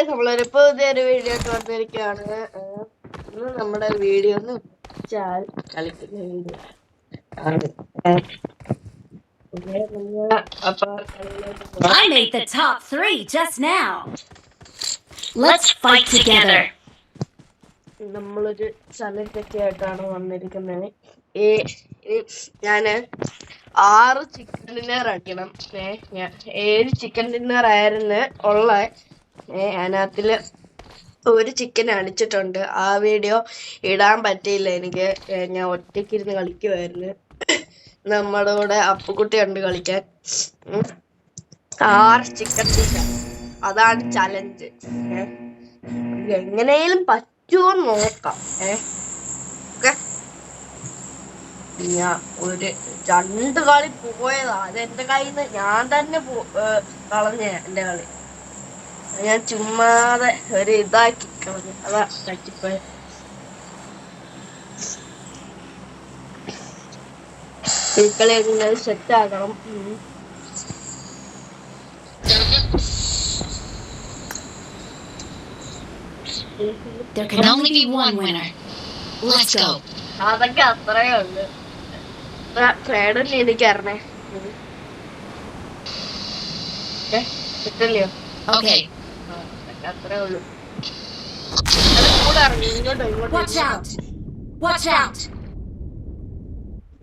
നമ്മളൊരു പുതിയൊരു വീഡിയോ ആയിട്ട് വന്നിരിക്കുകയാണ്. ഇന്ന് നമ്മുടെ വീഡിയോ എന്ന് വെച്ചാൽ കളിക്കുന്ന വീഡിയോ ആണ്. I made the top 3 just now. Let's fight together. നമ്മളൊരു ചലഞ്ചൊക്കെ ആയിട്ടാണ് വന്നിരിക്കുന്നത്. ഞാന് 6 ചിക്കൻ ഡിന്നർ അടിക്കണം. 7 ചിക്കൻ ഡിന്നർ ആയിരുന്നു ഉള്ള. അതിനകത്തില് ഒരു ചിക്കൻ അടിച്ചിട്ടുണ്ട്. ആ വീഡിയോ ഇടാൻ പറ്റിയില്ല എനിക്ക്. ഞാൻ ഒറ്റയ്ക്കിരുന്ന് കളിക്കുമായിരുന്നു. നമ്മുടെ കൂടെ അപ്പുക്കുട്ടി ഉണ്ട് കളിക്കാൻ. 6 ചിക്കൻ ഡിന്നർ, അതാണ് ചലഞ്ച്. എങ്ങനെയും പറ്റുമോ നോക്കാം. ഞാൻ ഒരു 2 കളി പോയതാ. അതെന്റെ കയ്യിൽ നിന്ന് ഞാൻ തന്നെ കളഞ്ഞ എന്റെ കളി. ഞാൻ ചുമ്മാതെ ഒരു ഇതാക്കി കളഞ്ഞു. അതാ തട്ടിപ്പോയ. ഈ കളി എങ്ങനെ സെറ്റ് ആക്കണം. There can only be one winner. Let's go. അതൊക്കെ അത്രേ ഉള്ളു. ഫ്രൈഡല്ലേ എനിക്കറിഞ്ഞേ. കിട്ടില്ലയോ? Okay. അത്രേ ഉള്ളു. കൂടെ ഇറങ്ങി ഇങ്ങോട്ടോ Watch out. Watch out.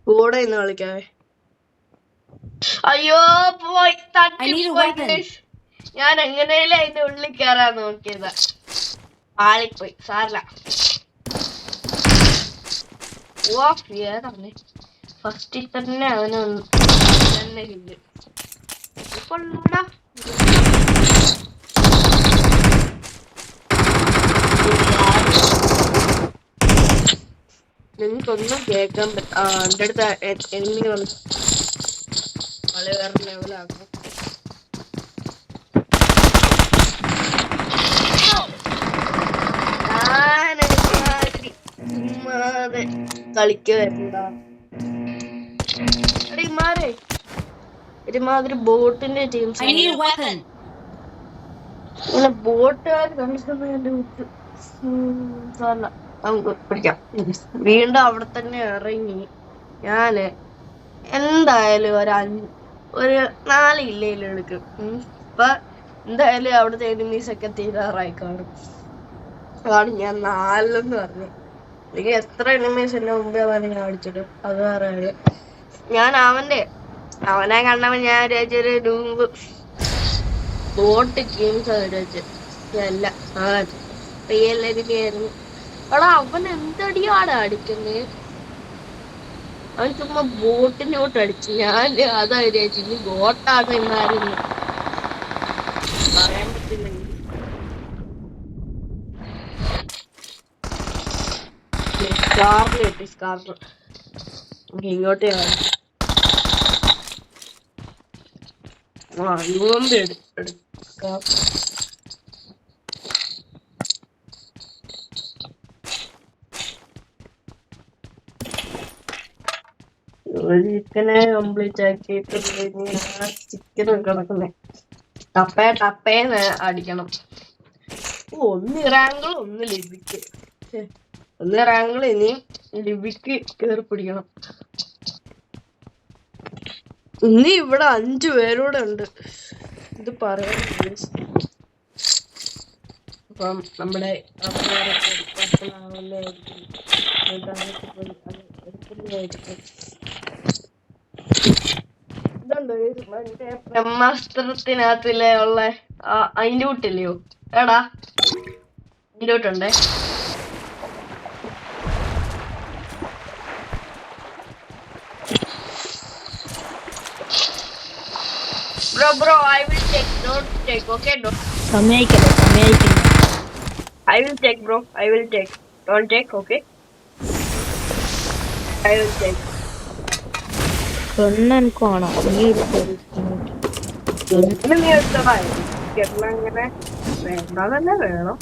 കൂടെ ഇന്ന് കളിക്കാവേ. അയ്യോ പോയി തട്ടിപ്പോയി. ഞാൻ എങ്ങനെയല്ലേ അതിന്റെ ഉള്ളിൽ കയറാൻ നോക്കിയതാ. ആളിപ്പോയി. സാരല്ല. ഫസ്റ്റ് തന്നെ അവന് തന്നെ കില്ല്. നിങ്ങൾക്കൊന്നും കേൾക്കാൻ എന്റെ അടുത്ത് എന്തെങ്കിലും കളി വേറെ ലെവലാക്കും. ചുമ്മാതെ കളിക്കുവായിരുന്നാ. ഒരുമാതിരി ബോട്ടിന്റെ ടീംസ് ഇങ്ങനെ ബോട്ടുകാർ നമുക്ക് പിടിക്കാം. വീണ്ടും അവിടെ തന്നെ ഇറങ്ങി ഞാന് എന്തായാലും ഒരു 4 ഇല്ലയിലും എടുക്കും. ഇപ്പൊ എന്തായാലും അവിടുത്തെ എനിമീസ് ഒക്കെ തീരാറായി കാണും. അതാണ് ഞാൻ 4 പറഞ്ഞു. എനിക്ക് എത്ര എനിമീസ് എന്നെ മുമ്പേ തന്നെ ഞാൻ അടിച്ചിടും. അത് വേറെ. ഞാൻ അവനെ കണ്ടപ്പോ ഞാൻ വിചാരിച്ചൊരു ഡൂമ്പ് ബോട്ട് ഗെയിംസ് വിചാരിച്ചു. അല്ല, റിയൽ എനിമിയായിരുന്നു. എടാ അവൻ എന്തടിയാണ് അടിക്കുന്നത്. അവൻ ചുമ്മാ ബോട്ടിനോട്ട് അടിച്ചു. ഞാൻ അതാ വിചാരിച്ചു ഇനി ബോട്ടാണ് എന്നായിരുന്നു പറയാൻ പറ്റില്ല. സ്കാറിൽ ഇങ്ങോട്ടേ എടുക്കാം. ചിക്കനെ കംപ്ലീറ്റ് ആക്കിയിട്ട് ചിക്കൻ കിടക്കുന്നേ ടപ്പേന്ന് അടിക്കണം. 1 റാങ്കിൾ 1 ലിബിക്ക്. 1 റാങ്കിൾ ഇനിയും ലിബിക്ക് കേറി പിടിക്കണം. ഇനി ഇവിടെ 5 പേരൂടെ ഉണ്ട്. ഇത് പറയാൻ അപ്പം നമ്മുടെ ബ്രഹ്മാസ്ത്രത്തിനകത്തിലെ ഉള്ള അതിന്റെ കൂട്ടില്ലയോ? എടാ അതിന്റെ കൂട്ടുണ്ടേ. Bro, I will take. Don't take, okay? Don't. സമയിക്കല്ലേ. I will take, bro. I will take. Don't take, okay? I will take. പെണ്ണെനിക്കാണോ നീ നീ എടുത്തതാ. അങ്ങനെ വേണ്ടതന്നെ വേണം.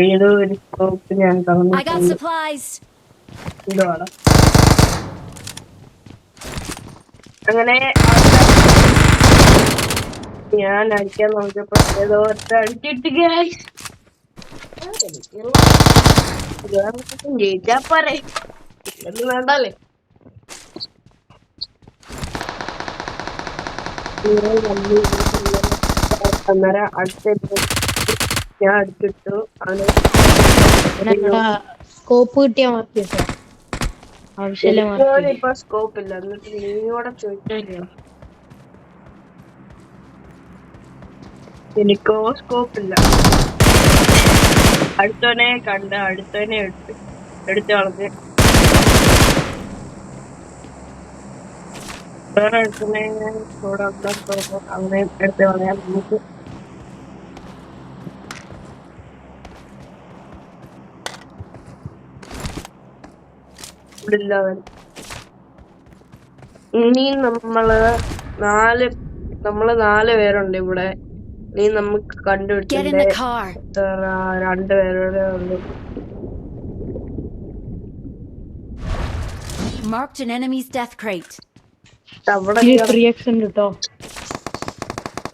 ഏതോ ഒരു സ്കോപ്പ് ഞാൻ ഇതാണ്. അങ്ങനെ ഞാൻ അടിക്കാൻ നോക്കിയപ്പോ ഏതോ ഒറ്റ അടിച്ചിട്ട് ജയിച്ചാ പോരെ, ഇല്ലെന്ന് വേണ്ടല്ലേ. അന്നേരം അടുത്തിട്ട് ഞാൻ അടിച്ചിട്ടു. അവന് സ്കോപ്പ് കിട്ടിയാ മാർക്ക് കിട്ടാ ആവശ്യമില്ല മാർക്ക്. ഇപ്പൊ സ്കോപ്പ് ഇല്ല, എന്നിട്ട് നീയോടെ ചോദിക്കാനില്ല. എനിക്കോ സ്കോപ്പ് ഇല്ല. അടുത്തവനെ കണ്ട് അടുത്തവനെ എടുത്ത് കളഞ്ഞ് വേറെ അടുത്തവനെ കൂടെ അവനെ എടുത്ത് കളയാൻ നമുക്ക്. ഇവിടില്ല അവൻ. ഇനി നമ്മള് നാല് പേരുണ്ട് ഇവിടെ. ഇനി നമുക്ക് Get in കണ്ടുപിടിച്ചിട്ട് the car. 2 പേരുടെ ഉള്ളു. Marked an enemy's death crate. അവിടെ 3x ഉണ്ട് കേട്ടോ.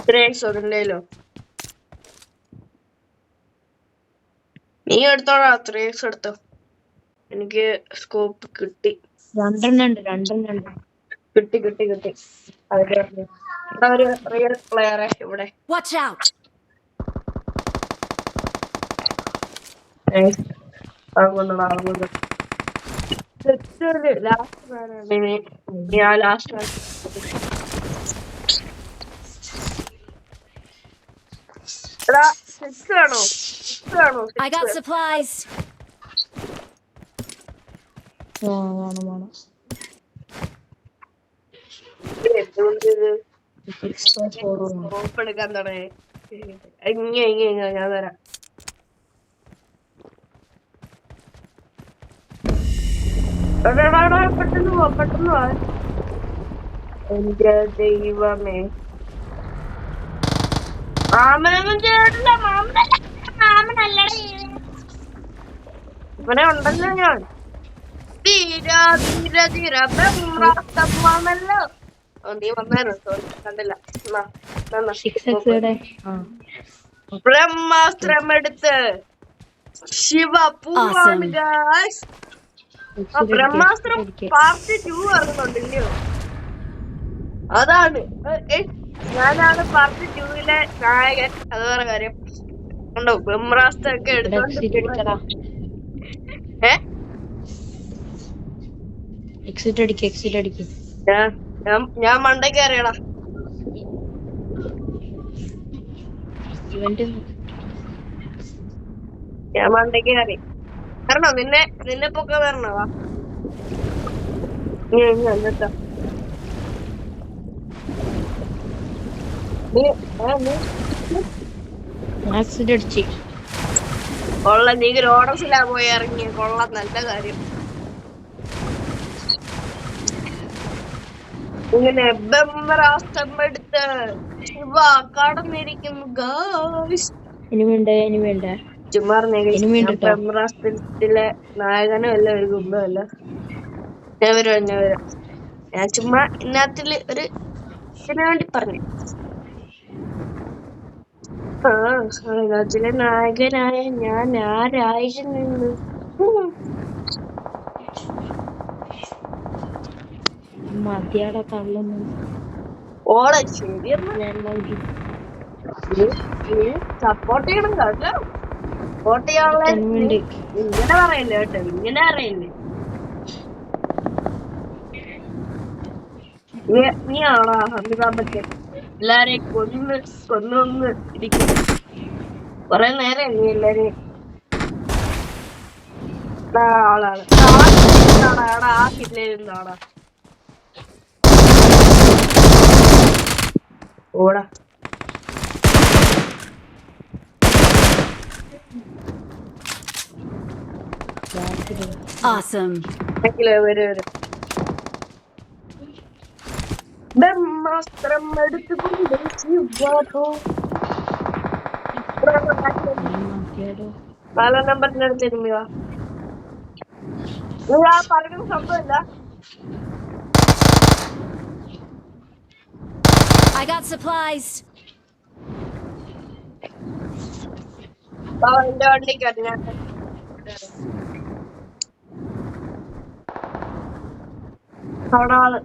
3x ഉണ്ടല്ലോ. നീ എടുത്തോടാ 3x എടുത്തോ. എനിക്ക് സ്കോപ്പ് കിട്ടി. 2 ഉണ്ട്. കിട്ടി. അതിന്റെ ഒരു റിയൽ പ്ലെയറെ ഇവിടെ. Watch out! I got supplies. വേണം. എടുക്കാൻ തുടങ്ങി. ഞാൻ തരാം. പെട്ടെന്ന് പോ. എന്റെ ദൈവമേ, മാമനൊന്നും ചെയ്തിട്ടില്ല. മാമനല്ലേ ഇവനെ ഉണ്ടല്ലോ ഞാൻ. ധീര നീ വന്നായിരുന്നു. സോറി, കണ്ടില്ല. ബ്രഹ്മാസ്ത്രം എടുത്ത് ശിവ പൂവാണ് ഗായ്സ്. ബ്രഹ്മാസ്ത്രം പാർട്ട് 2 ഇറങ്ങുന്നുണ്ടല്ലോ. അതാണ് ഞാനാണ് പാർട്ട് 2 നായകൻ. അത് വേറെ കാര്യം. ഉണ്ടോ ബ്രഹ്മാസ്ത്രം ഒക്കെ എടുത്തോണ്ട് എക്സിറ്റ് അടിക്ക്. ഞാൻ മണ്ടയ്ക്ക് അറിയടാ. ഞാൻ മണ്ടയ്ക്ക് അറിയാം. വരണോ നിന്നെ പൊക്ക വരണോ? എന്നിട്ടാ കൊള്ള നീ റോഡസിലാ പോയി ഇറങ്ങി. കൊള്ളാം, നല്ല കാര്യം. ഇങ്ങനെ ബ്രഹ്മാസ്ത്രം എടുത്ത് ശിവ കടന്നിരിക്കുന്നു ഗായ്സ്. ഇനി വേണ്ട ചുമ്മാ ബ്രഹ്മാസ്ത്രത്തിലെ നായകനും അല്ല, ഒരു ഗുമ്പല്ല. ഞാൻ വരാം. ഞാൻ ചുമ്മാ ഇന്നത്തില് ഒരു ഇതിനു വേണ്ടി പറഞ്ഞു. അതിലെ നായകനായ ഞാൻ ആരായിരുന്നു? മതിയാടെ തള്ളുന്നു. ഓടെ ശരി, സപ്പോർട്ട് ചെയ്യണം കേട്ടോ. സപ്പോർട്ട് ചെയ്യാനുള്ള ഇങ്ങനെ പറയില്ല കേട്ടോ, ഇങ്ങനെ അറിയില്ലേ. നീ ആണോ അമിതാഭ് ബച്ചൻ എല്ലാരെയും കൊന്നൊന്ന് ഇരിക്കും. കൊറേ നേരം നീ എല്ലാരെയും ആളാണ്. ആ കിട്ടിയിരുന്നാടാ ഓടാ. Awesome. വരും. ബ്രഹ്മാസ്ത്രം എടുത്തുകൊണ്ട് നാലാം നമ്പറിന്റെ അടുത്ത് ഇരുമ്പിവാ. പറയുന്ന സംഭവമില്ല. I got supplies. എന്റെ വണ്ടിക്ക് ഞാൻ അവിടെ ആള്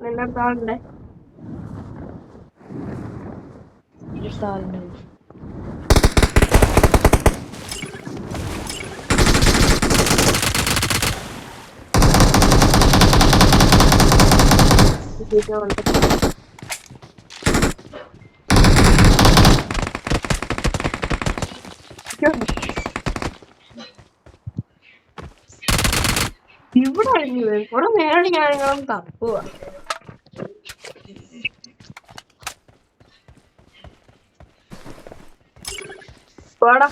നിന്റെ അടുത്ത് ആളുണ്ടേ. ആളുണ്ടാവും. ഇവിടെ ഇവിടെ നേരെ ഞാനും തപ്പുക. പോടാ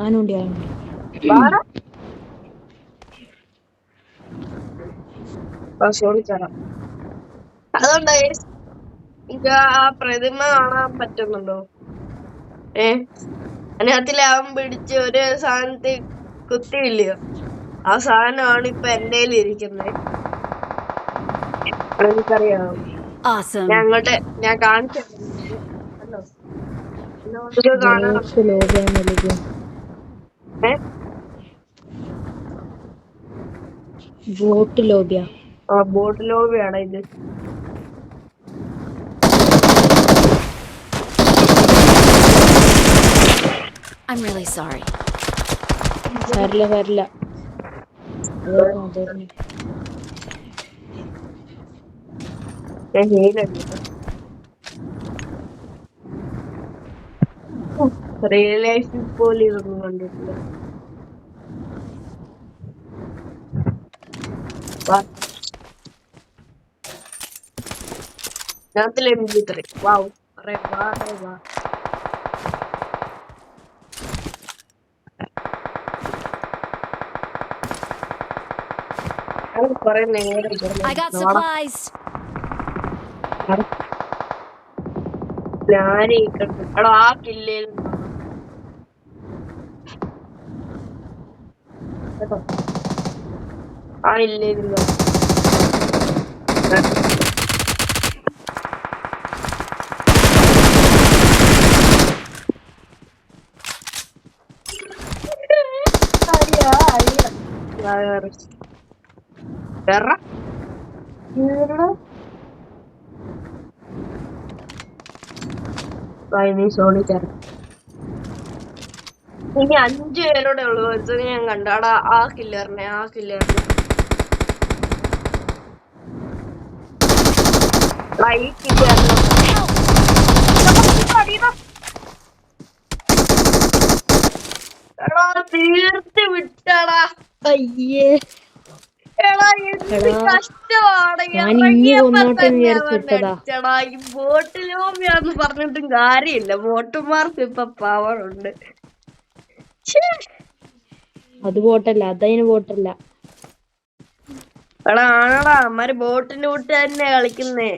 ആനുണ്ട് അതുകൊണ്ട് എനിക്ക് ആ പ്രതിമ കാണാൻ പറ്റുന്നുണ്ടോ? അതിനകത്തിലാവൻ പിടിച്ച് ഒരു സാധനത്തിൽ കുത്തിയില്ലയോ? ആ സാധനമാണ് ഇപ്പൊ എന്റെ ഇരിക്കുന്നത്. എനിക്കറിയാം. ഞാൻ കാണിച്ചു ബോട്ട് ലോബിയാ. ബോട്ട് ലോബിയാണ് ഇത്. I'm really sorry. വരില്ല. റിയൽ ലൈഫിൽ പോലെ ഇതൊന്നും കണ്ടിട്ടില്ല. MP3 വാവ് വാ. I got supplies. എടാ ആ കില്ലേൽ ആ ഇല്ലേല്ലോ. ഇനി 5 പേരോടെ ഉള്ളു. ഞാൻ കണ്ടാടാ ആ കില്ലറിനെ. എടാ തീർത്ത് വിട്ടാടാ. അയ്യേ എടാ എന്ത് കഷ്ടമാണ്. ഈ ബോട്ട് ലോബിയാന്ന് പറഞ്ഞിട്ടും കാര്യമില്ല. ബോട്ടുമാർക്ക് ഇപ്പൊ പവറുണ്ട്. അത് ബോട്ടല്ല, അതതിന് ബോട്ടല്ല. എടാ ആണടാ അമ്മര് ബോട്ടിന്റെ കൂട്ട് തന്നെ കളിക്കുന്നേ.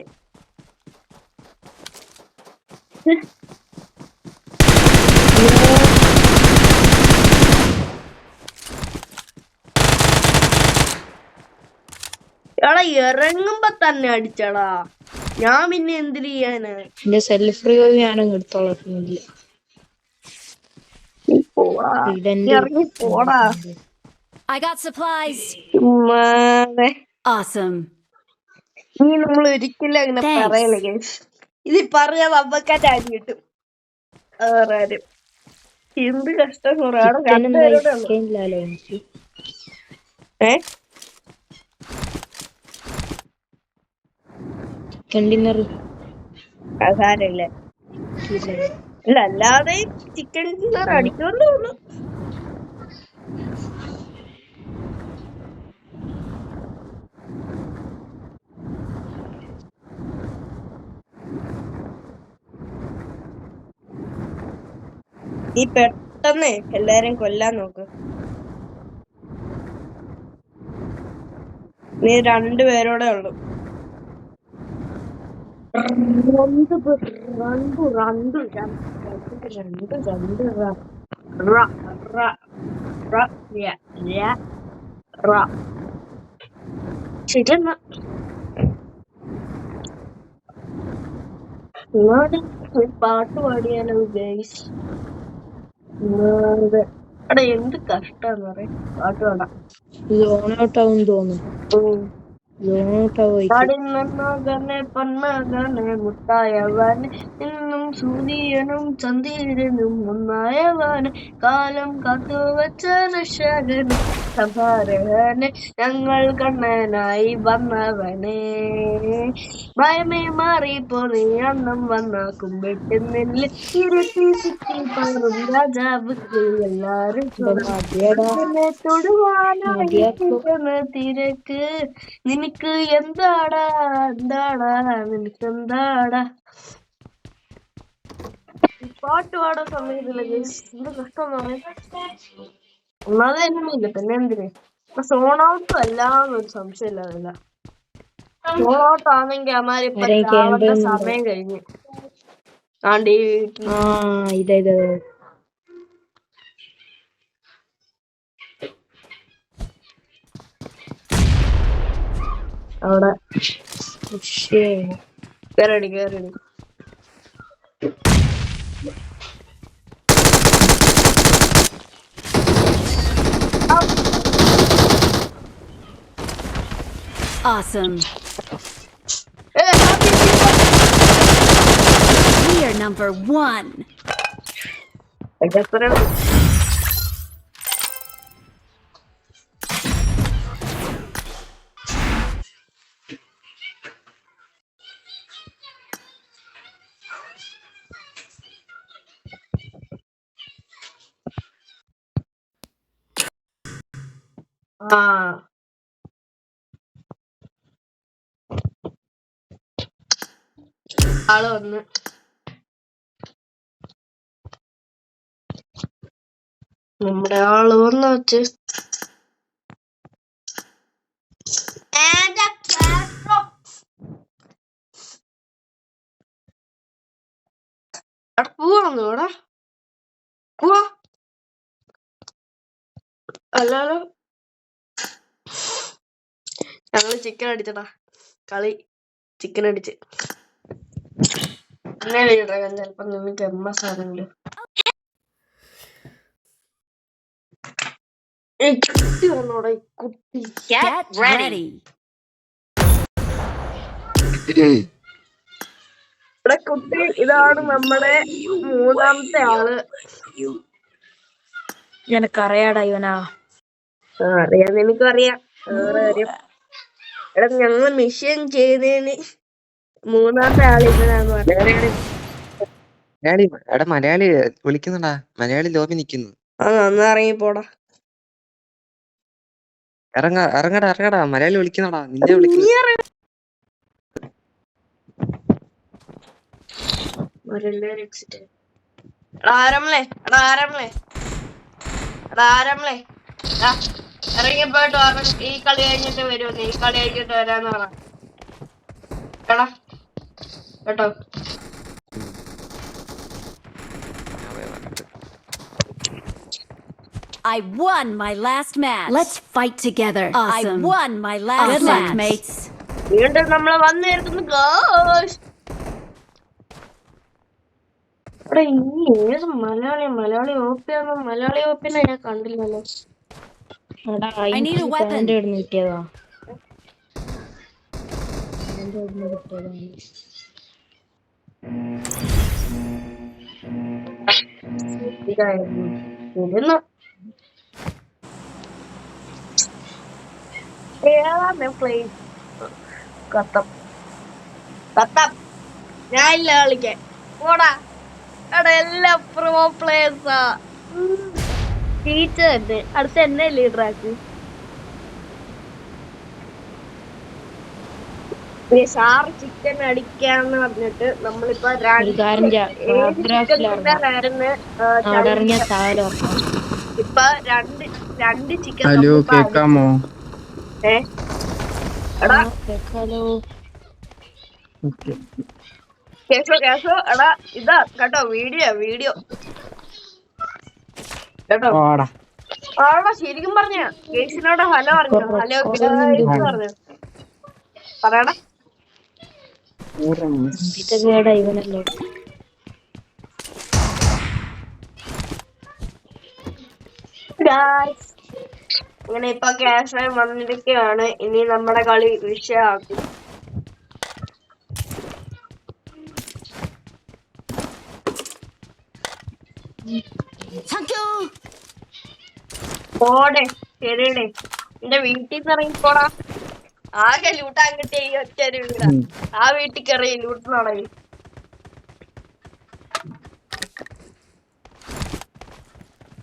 എടാ ഇറങ്ങുമ്പോ തന്നെ അടിച്ചടാ. ഞാൻ പിന്നെ എന്തിനു ചെയ്യാന്? എന്റെ സെൽഫ് റിവ്യൂ ഞാനങ്ങ് എടുത്തോളാം. ഇറങ്ങി പോടാ. I got supplies. Awesome. നീ നമ്മൾ ഒരിക്കലും അങ്ങനെ പറയല്ലേ ഗൈസ്. ഇത് പറഞ്ഞാൽ നമ്മക്കാറ്റ് അടി കിട്ടും. വേറെ എന്ത് കഷ്ടം. സാരമില്ല. ഇല്ല അല്ലാതെ ചിക്കൻ ഡിന്നർ അടിച്ചോണ്ടേ ഉള്ളു. നീ പെട്ടെന്ന് എല്ലാരും കൊല്ലാൻ നോക്ക്. നീ 2 പേരോടെ ഉള്ളു. ശരിയെന്നാ എന്നാലും ഒരു പാട്ട് പാടിയാലോ ഗൈസ്? എടാ എന്ത് കഷ്ടാന്ന് പറയാ പാട്ട് പാടാം. സോൺ ഔട്ട് ആവും തോന്നുന്നു. Zone out ആവുമായിരിക്കും. കടിനന്നകനെ പൊന്നകനെ മുത്തായവനെ ഇന്നും സൂര്യനും ചന്ദ്രനും ഒന്നായവനെ കാലം കാത്തുവച്ച രക്ഷകനെ സഭാരകനെ ഞങ്ങൾ കണ്ണനായി വന്നവനെ ഭയമേ മാറിപ്പോ നീ അന്നം വന്ന കുമ്പിട്ട് നെല്ല് ഇരുത്തി ചുറ്റി പാറും രാജാവുക്ക് എല്ലാരും തൊടുവാനായി തിരക്ക് നിനക്ക് എന്താടാ നിനക്ക് എന്താടാ? പാട്ട് പാടാൻ സമയത്തില്ല. എന്ത് കഷ്ടം ഒന്നാമത് തന്നെയില്ല, പിന്നെ എന്തിന് സോൺ ഔട്ടും അല്ലാന്നൊരു സംശയമില്ല. സോൺ ഔട്ട് ആണെങ്കിൽ അമാരിപ്പൊ ചാവേണ്ട സമയം കഴിഞ്ഞ് ആണ്ടി ഇതാ അവിടെ കേറടി. Awesome. We are number 1. ആള് വന്ന് നമ്മുടെ ആള് വന്ന് വെച്ച് പോവാന്ന് ഇവിടെ പോവാ. അല്ലാലോ ഞങ്ങള് ചിക്കൻ അടിച്ചടാ. കളി ചിക്കൻ അടിച്ച് ചെലപ്പോ നിനക്ക് MS ആണെങ്കിലും കുട്ടി വന്നോടെ കുട്ടി. Get ready. ഇവിടെ കുട്ടി ഇതാണ് നമ്മുടെ മൂന്നാമത്തെ ആള്. എനക്കറിയാടാ ഇവനാ. അറിയാം, എനിക്കറിയാം. വേറെ കാര്യം എടാ ഞങ്ങള് മിഷൻ ചെയ്തതിന് മൂന്നാമത്തെ ആള് ഇവനാന്ന് പറഞ്ഞു. എടാ മലയാളി വിളിക്കുന്നുണ്ടാ, മലയാളി ലോബി നിക്കുന്നു. എന്നാ ഇറങ്ങിപ്പോടാ. ഇറങ്ങടാ മലയാളി വിളിക്കുന്നടാ, നിന്നെ വിളിക്കുന്നു. ഇറങ്ങിപ്പോയിട്ട് ഈ കളി കഴിഞ്ഞിട്ട് വരുമെന്ന്. ഈ കളി കഴിഞ്ഞിട്ട് വരാന്ന് പറ കേട്ടോ. I won my last match. Let's fight together. Awesome. I won my last match, mates. വീണ്ടും നമ്മള് വന്നിരിക്കുന്നു ഗോസ്. ഇവിടെ ഇനി ഏത് മലയാളി ഓപ്പിനെ ഞാൻ കണ്ടില്ലല്ലോ. കിട്ടിയതാ ഇതായിരുന്നു കത്തം ഞാൻ ഇല്ല കളിക്കാൻ പോടാ. എടാ എല്ലാം പ്രോ പ്ലേയേഴ്സാ. ടീച്ചർ തന്നെ അടുത്ത എന്നെ ലീഡറാക്കി. സാറ് ചിക്കൻ അടിക്കാന്ന് പറഞ്ഞിട്ട് നമ്മളിപ്പോ ഇപ്പൊ രണ്ട് ചിക്കൻ. ഹലോ കേക്കാമോ? എടാ കേസോ എടാ ഇതാ കേട്ടോ വീഡിയോ കേട്ടോ. ആടാ ശരിക്കും പറഞ്ഞ കേസിനോട് ഹലോ പറഞ്ഞു. ഹലോ പറഞ്ഞു പറയടാ. ഇത് കേടാ ഇവനല്ലോ. അങ്ങനെ ഇപ്പൊ ക്യാഷ് വന്നിരിക്കുകയാണ്. ഇനി നമ്മുടെ കളി വിഷയമാക്കും. പോടെ ശരിയടേ, എന്റെ വീട്ടിൽ നിന്ന് ഇറങ്ങിപ്പോടാ. ആകെ ലൂട്ടാൻ കിട്ടിയ ഈ ഒറ്റ ഒരു വീടാ. ആ വീട്ടിൽ കയറി ലൂട്ട് നടങ്ങി.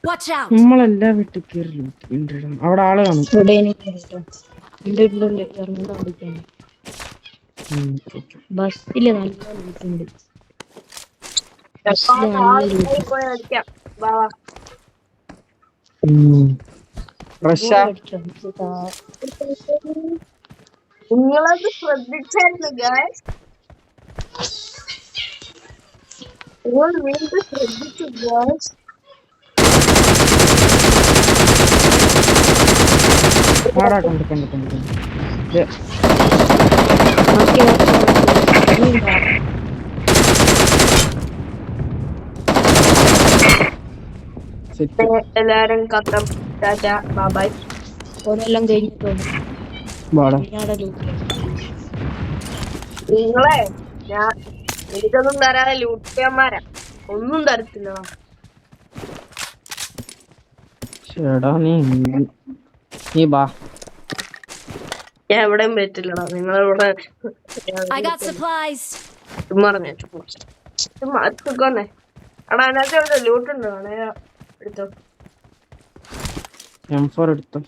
Watch out! നമ്മളെല്ലാ വീട്ടിൽ കയറി അവിടെ ആള് കാണും. ഇവിടെ ഉണ്ട് ഇറങ്ങാൻ പഠിക്കാൻ. ബസ്സില് നല്ല ലൂട്ടുണ്ട്. ബസ്സില് നല്ല ലൂട്ട്. പോയി അടിക്കാം. വാ വാ. നിങ്ങളത് ശ്രദ്ധിച്ചായിരുന്നു ഗായ്സ്. നിങ്ങൾ വീണ്ടും ശ്രദ്ധിച്ചു ഗായ്സ്. എല്ലാരും കത്തം ടാറ്റ ബൈ. ഓരെല്ലാം കഴിഞ്ഞിട്ടുണ്ട്. നിങ്ങളെ ഞാൻ എനിക്കൊന്നും തരാതെ ലൂട്ടിയന്മാരാ. ഒന്നും തരത്തില്ല. ഞാൻ എവിടെയും പറ്റില്ലടാ. നിങ്ങളിവിടെ I got supplies. ചുമ്മാ സുഖന്നെ. എടാ അതിനകത്ത് എവിടെ ലൂട്ടുണ്ട്? എടുത്തോ. M4 എടുത്തോ.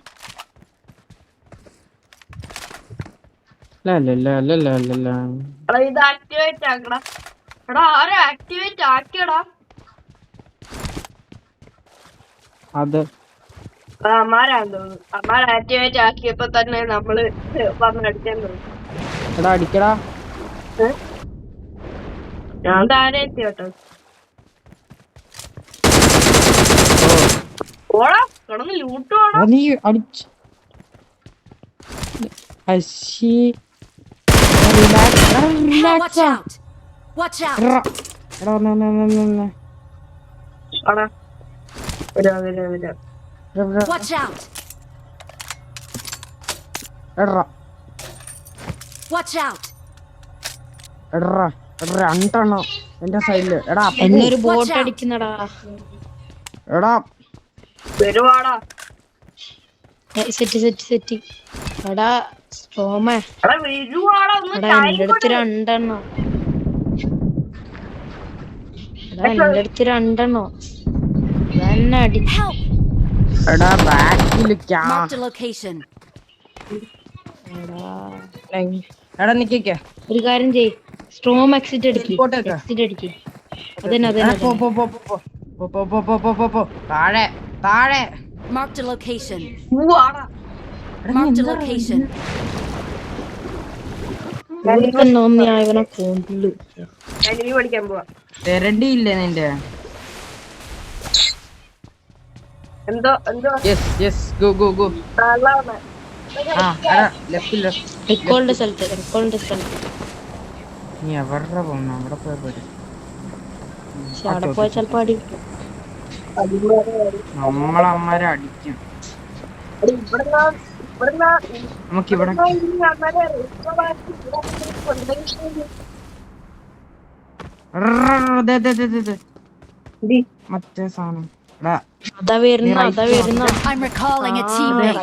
എടാ ഇത് ആക്ടിവേറ്റ് ആക്കടാ. എടാ ആരും ആക്ടിവേറ്റ് ആക്കിയടാ. അത് അമ്മാരാന്ന് തോന്നുന്നു. അമ്മാർ ആക്ടിവേറ്റ് ആക്കിയപ്പോ തന്നെ നമ്മള് വന്നടിക്കാൻ തോന്നുന്നു. എടാ അടിക്കടാ. ഞാൻ താഴെ എത്തി കേട്ടോ. ഓടാ കിടന്ന് ലൂട്ട് ഓടാ. നീ അടിച്ച് Watch out! Watch out! ആടാ വരാ. Watch out! Watch out! രണ്ടെണ്ണോ എന്റെ സൈഡില്. എടാ എന്നൊരു ബോട്ട് അടിക്കുന്നടാ. എടാ വരുവാടാ. സെറ്റ് എടാ സ്റ്റോമേ. എടാ വരുവാടാ. എടാ എന്റെ അടുത്ത് രണ്ടെണ്ണോ. തന്നെ അടി. Help! എടാ ബാക്കില് Marked a location. എടാ നിക്കേ. ഒരു കാര്യം ചെയ്, സ്ട്രോം എക്സിറ്റ് അടിക്ക്. അതന്നെ താഴെ. Marked a location. പോവാടാ. Marked a location. ഇവനെ കൊണ്ടു. ഞാൻ ലീവ് പഠിക്കാൻ പോവാ. തെരണ്ടിയില്ലേ നിന്റെ? എന്തോ ഗോ. നല്ലതാണ്. റിക്കോളിന്റെ സ്ഥലത്ത് നീ എവിടെ പോന്നു? അവിടെ പോയ അവിടെ പോയ ചിലപ്പോ അടി. നമ്മളമ്മരെ അടിക്കും. നമുക്കിവിടെ മറ്റേ സാധനം. അതാ വരുന്ന I'm recalling a teammate.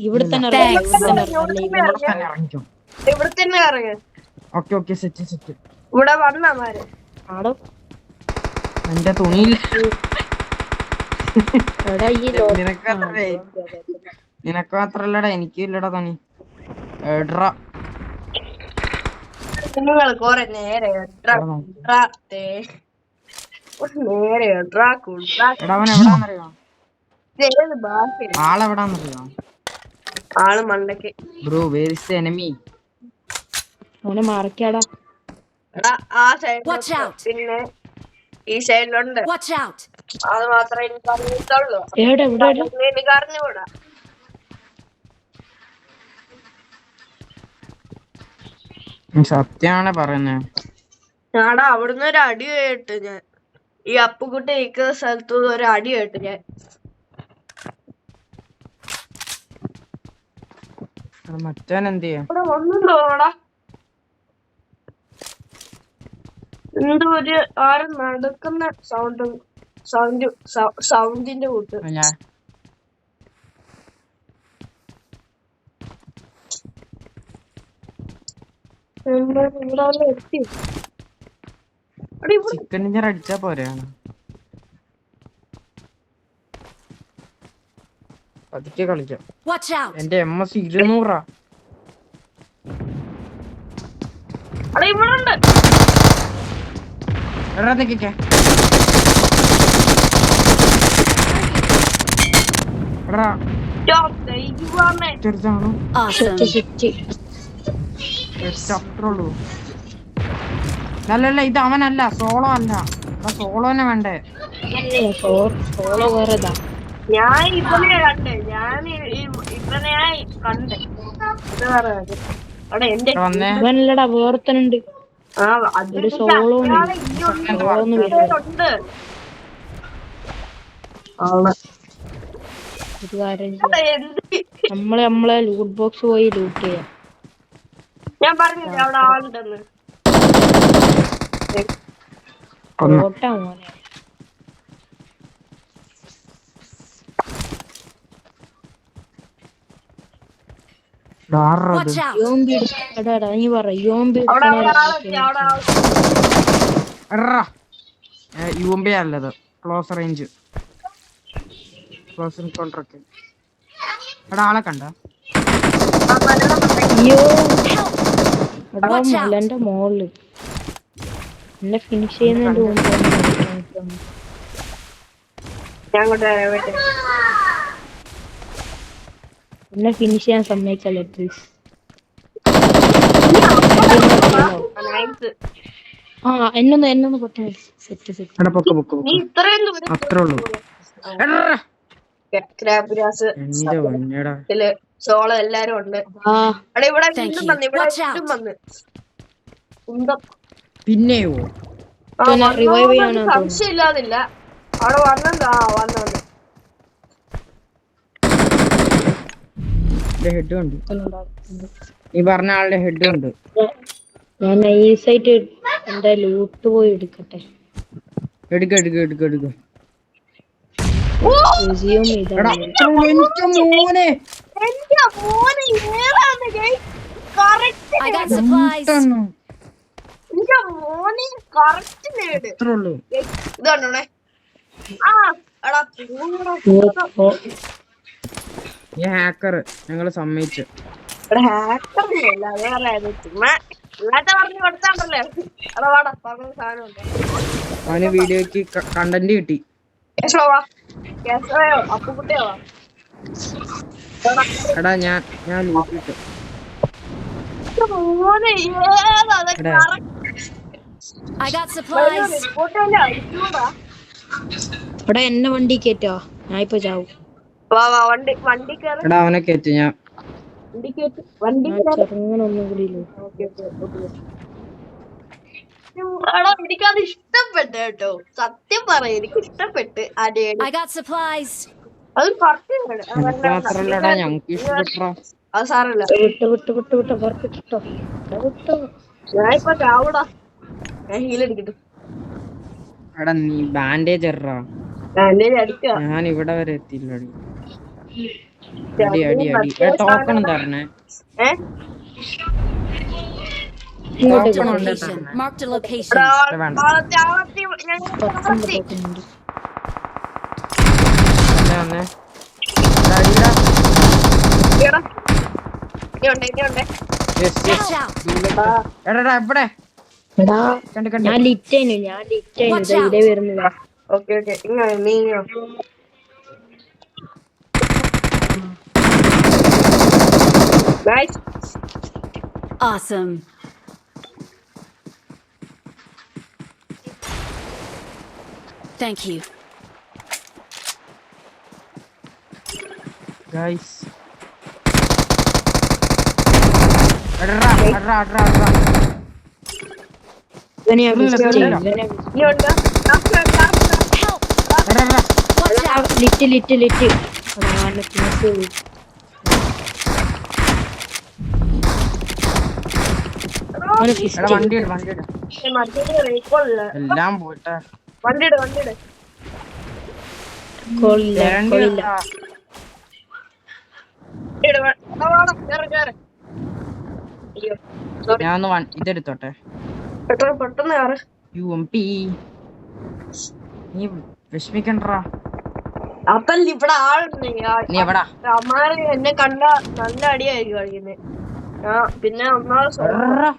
ഇവിടെ തന്നെ ഇറങ്ങിക്കോ. ഇവിടെ തന്നെ ഇറങ്ങ. Okay set. ഇവിടെ വന്നമാര് ആടോ എന്റെ തുണിയില്ല. നിനക്ക് മാത്രല്ലടാ എനിക്കും ഇല്ലടാ തുണി. നിങ്ങൾ കൊറേ നേരെ ആളെവിടാന്നറിയോ? ആള് മണ്ടക്ക്. Bro where is the enemy? അവനെ മറക്കാടാ. ആ സൈഡിൽ പിന്നെ ഈ സൈഡിലുണ്ട്. Watch out! അത് മാത്രമേ എനിക്ക് അറിയത്തുള്ളൂ. എനിക്ക് അറിഞ്ഞുകൂടാ. സത്യാണ് പറയുന്നേ. ഞാടാ അവിടുന്ന് ഒരു അടി കേട്ട് ഞാൻ. ഈ അപ്പുകുട്ടി നിൽക്കുന്ന സ്ഥലത്തു ഒരു അടി കേട്ട് ഞാൻ. മച്ചാൻ എന്ത് ചെയ്യാ? ഇവിടെ ഒന്നും തോന്നടാ. എന്തോ ഒരു ആരും നടക്കുന്ന സൗണ്ടിന്റെ കൂട്ട്. ഞാൻ ഇവിടെ എത്തി. ചിക്കൻ ഡിന്നർ അടിച്ചാ പോരെയാണ്. പതുക്കെ കളിക്കാം. Watch out! എന്റെ MS 200. ഇവിടെ ഉണ്ട്. എടാ നിക്കേ. എടാ ചെറുതാണോ? Awesome. അത്രയുള്ളൂ. അല്ലല്ല ഇത് അവനല്ല, സോളോ അല്ല. സോളോനെ വേണ്ടേ? സോളോ വേറെതാ. ഞാൻ ഇവനെ കണ്ടേ. ഇവനെയായി കണ്ടേ. ഇത് വേറെ അവിടെ എന്റെ വന്നേ. ഇവനല്ലടാ വേർത്തനുണ്ട്. ഒരു സോളോ ഉണ്ട്. ഒരു കാര്യം ചെയ്യാം. നമ്മളെ ലൂട്ട് ബോക്സ് പോയി ലൂട്ട് ചെയ്യാം. ഞാൻ പറഞ്ഞില്ലേ അവിടെ ആളുണ്ടെന്ന്. ഓട്ടാ മോനെ. Watch out! യോമ്പി എടാ നീ പറ യോമ്പി UMP അല്ലത്, ക്ലോസ് റേഞ്ച് ക്ലോസ് എൻകൗണ്ടർ ഒക്കെ. എടാ ആളെ കണ്ട? അയ്യോ എടാ മലന്റെ മോളില് എന്നെ ഫിനിഷ് ചെയ്യുന്നതിന്റെ മുമ്പ് ഞാൻ കൊണ്ട് എന്നെ ഫിനിഷ് ചെയ്യാൻ സമ്മതിച്ചല്ലേ പ്ലീസ്. ആ എന്നൊന്ന് പെട്ടെന്ന് സെറ്റ്. എടാ പൊക്ക് പൊക്ക് നീ പൊക്ക്. ഇത്രയും ദൂരം അത്രേ ഉള്ളൂ. ക്രാബ്രാസ് സോള എല്ലാരും ഉണ്ട്. ആ അവിടെ ഇവിടെ Thank വീണ്ടും you. വന്ന്. ഇവിടെ Watch out. വീണ്ടും വന്ന്. കുന്തം. പിന്നെയോ? ആ, പിന്നെ വന്നോന്ന് revive ചെയ്യാനാ സംശയം ഇല്ലാതില്ല. അവിടെ വന്നെന്താ വന്നു. ഹെഡ് ഉണ്ട്. നീ പറഞ്ഞ ആളുടെ ഹെഡ് ഉണ്ട്. ഞാൻ നൈസായിട്ട് എന്റെ ലൂട്ട് പോയി എടുക്കട്ടെ. എടുക്ക റിസ്യൂം എടാ ചെയ്താ എനിക്ക് മോനെ എന്റെ മോനെ ഏതാണ് guys? Correct I got നേട്. supplies. എന്റെ മോനെ കറക്റ്റ് നേട്. അത്രേ ഉള്ളൂ. ഇത് കണ്ടോണേ. ആ എടാ പൂടാ. ഈ ഹാക്കർ ഞങ്ങള് സമ്മതിച്ചു. ഇവിടെ ഹാക്കറൊന്നുമില്ല, വേറെ ആരും. ചുമ്മാ ഇല്ലാത്ത പറഞ്ഞു കൊടുത്താണ്ടല്ലേ. എടാ വാടാ പറഞ്ഞ സാധനം ഉണ്ട്. അവന് വീഡിയോക്ക് കണ്ടന്റ് കിട്ടി. കേശവോ അപ്പുകുട്ടിയോ എടാ ഞാൻ ലൂട്ടിട്ട്. മോനെ ഏതാ എടാ. I got supplies. റിപ്പോർട്ടല്ലേ അടിച്ചൂടാ. ഇവിടെ എന്നെ വണ്ടി കേറ്റോ ഞാൻ ഇപ്പൊ ചാവും. വാ വണ്ടി കയറി. എടാ അവനെ കയറ്റി ഞാൻ. വണ്ടി ഞാൻ ചെറുങ്ങനെ ഒന്നും കൂടി എടാ എനിക്കത് ഇഷ്ടപ്പെട്ടു കേട്ടോ. സത്യം പറയാം എനിക്ക് ഇഷ്ടപ്പെട്ട്. I got supplies. അത് എനിക്ക് മാത്രല്ലടാ ഞങ്ങക്ക് ഇഷ്ടപ്പെട്ടോ. അത് സാറല്ല. വിട്ട് വർക്കിട്ടോ ഞാൻ ഇപ്പൊ ചാവൂടാ. ഞാൻ ഹീലടിക്കട്ടെ. എടാ നീ ബാൻഡേജ് എറാ. അടിക്കുക. ഞാൻ ഇവിടെ വരെ എത്തിയില്ലടി. അടി ടോക്കൺ തരണേ. ടോക്കൺ ഉണ്ട് Location. തരണേ. Marked a location. വേണ്ട. വന്നേ. അടിയിടാ. Yes. Watch out. എടാ എവിടെ? എടാ കണ്ട് ഞാൻ ലിറ്റായിരുന്നു Watch out. ഇതേ വരുന്നില്ല. ഓക്കെ നീങ്ങോ. Nice. Awesome. Thank you. Guys എടാ ഇവനെ ഞാൻ miss ചെയ്യും. ഇല്ല. ഇവനെ miss ഇനി ഉണ്ട്. Last, last. Help! എടാ, എടാ. Watch out! ലിറ്റ് അതാണ് miss ചെയ്തു. അവനെ miss എടാ ചെയ്തു. വണ്ടി ഇട് വണ്ടി ഇട് മറ്റേ recall ഇല്ല. എല്ലാം പോയിട്ട് വണ്ടി ഇട്, വണ്ടി ഇട്. കോളില്ല കോളില്ല. ഇട്, വേണം, കേറ്, കേറ്. അയ്യോ, sorry. ഞാൻ ഒന്ന് ഇതെടുത്തോട്ടെ പെട്ടെന്ന് കേറ്. UMP നീ വിഷമിക്കണ്ടാ. അതല്ല ഇവിടെ ആളുണ്ട്. നീ എവിടാ അമ്മാര് എന്നെ കണ്ട നല്ല അടിയായിരിക്കും കളിക്കുന്നത്. പിന്നെ ഒന്നാമത് എടാ,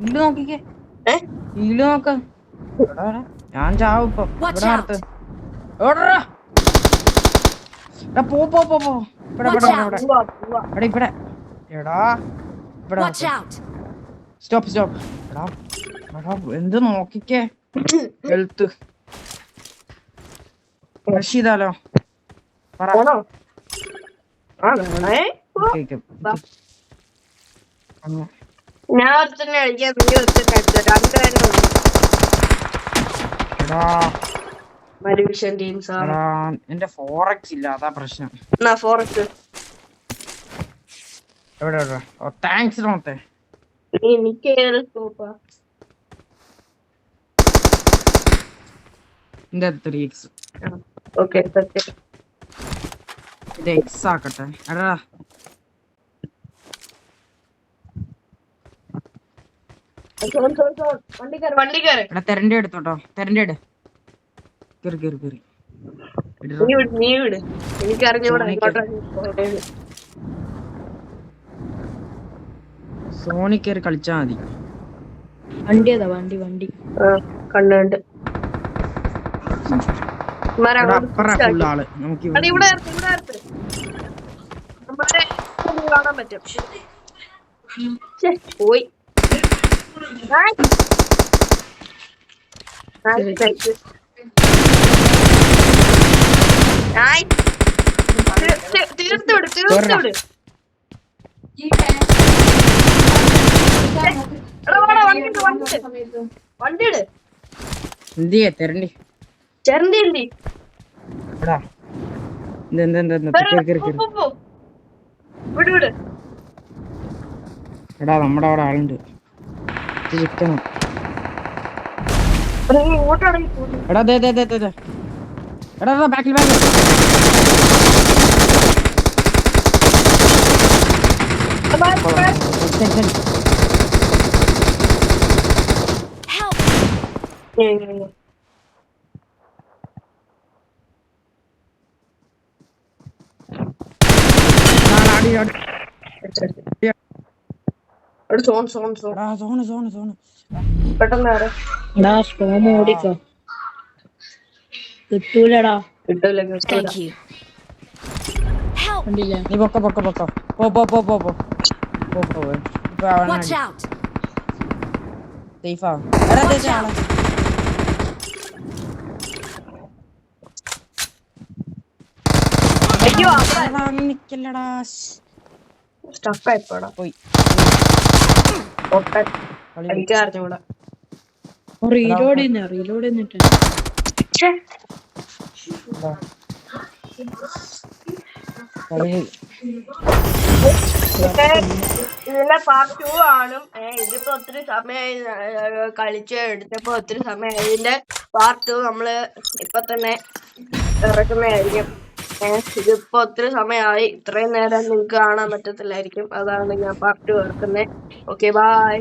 ഇല്ല നോക്കിക്കേ ഇല്ല നോക്ക്. എടാ, എടാ, ഞാൻ ചാവും ഇപ്പൊ. Watch ഇവിടെ out. നിർത്ത്. എടാ, എടാ, പോ പോ പോ പോ. ഇവിടെ ഇവിടെ Watch ഇവിടെ പോവാ, പോവാ. എടാ ഇവിടെ എടാ ഇവിടെ Watch out! Stop stop. എടാ എടാ എന്ത് നോക്കിക്കേ. ഹെൽത്ത് റഷ് ചെയ്താലോ പറ. പോണോ? വേണേ പോ. ഓക്കേ, വാ. അങ്ങ്. ഞാൻ ഒരുത്തന്നെ കളിക്കാൻ, നീ ഒരുത്തന്നെ കളിച്ചോ. രണ്ടുപേരും എടാ മരുവിഷൻ ടീംസ് ആണ്. എടാ എന്റെ 4x ഇല്ല, അതാ പ്രശ്നം. എന്നാ ഫോറസ്റ്റ് എവിടെ എവിടെ? ഓ താങ്ക്സ് നോത്തെ. എനിക്ക് ഏത് സ്കോപ്പാ? എന്റെ 3x ഓക്കെ, ഇത് x ആക്കട്ടെ. എടാ വണ്ടി കയറി. എടാ തെരന്റെ എടുത്തോട്ടോ, തെരന്റെ എടു. കേറി കേറി കേറി. നീ വിട് എനിക്ക് അറിഞ്ഞൂടാ സോണി കയറി കളിച്ചാ മതി. വണ്ടി ഏതാ? വണ്ടി കണ്ടുണ്ട്. എടാ അപ്പറ ഫുൾ ആള് നമുക്ക് ഇവിടെ. ഇവിടെ കാണാൻ പറ്റും. ശ്ശെ, പോയി. തീർത്തുവിട്. വണ്ടിയിട്. എന്തിയെ തെരണ്ടി ചെറുതി എന്തി? എടാ കേറി കേറി കേറി. വിട്. എടാ നമ്മുടെ അവിടെ ആളുണ്ട്. ചിക്കണം. ഇങ്ങോട്ടാണ് എടാ ദേ ദേ ദേ ദേ. എടാ ബാക്കിൽ ബാക്കിൽ. Help! സോണ് പെട്ടെന്ന് എടാ സ്റ്റോം ഓടിക്കോ. കിട്ടൂലടാ. Thank you. Help! കണ്ടില്ല. നീ പൊക്കോ പോ ഇപ്പൊ Watch out! സേഫാ. എടാ ദേ ആളെ. അയ്യോ നിക്കല്ലടാ. സ്റ്റക്കായിപ്പോടാ. പോയി എനിക്ക് അറിഞ്ഞൂടാ. റീലോഡ് ചെയ്യുന്നിട്ട് ഇതിന്റെ പാർട്ട് 2 ആണ്. ഇതിപ്പോ ഒത്തിരി സമയമായി കളിച്ച് എടുത്തപ്പോ ഒത്തിരി സമയമായി. ഇതിന്റെ പാർട്ട് 2 നമ്മള് ഇപ്പൊ തന്നെ ഇറക്കുന്നതായിരിക്കും. ഇതിപ്പോ ഒത്തിരി സമയമായി. ഇത്രയും നേരം നിങ്ങക്ക് കാണാൻ പറ്റത്തില്ലായിരിക്കും. അതാണ് ഞാൻ പാർട്ട് 2 ഇറക്കുന്നത്. Okay, by.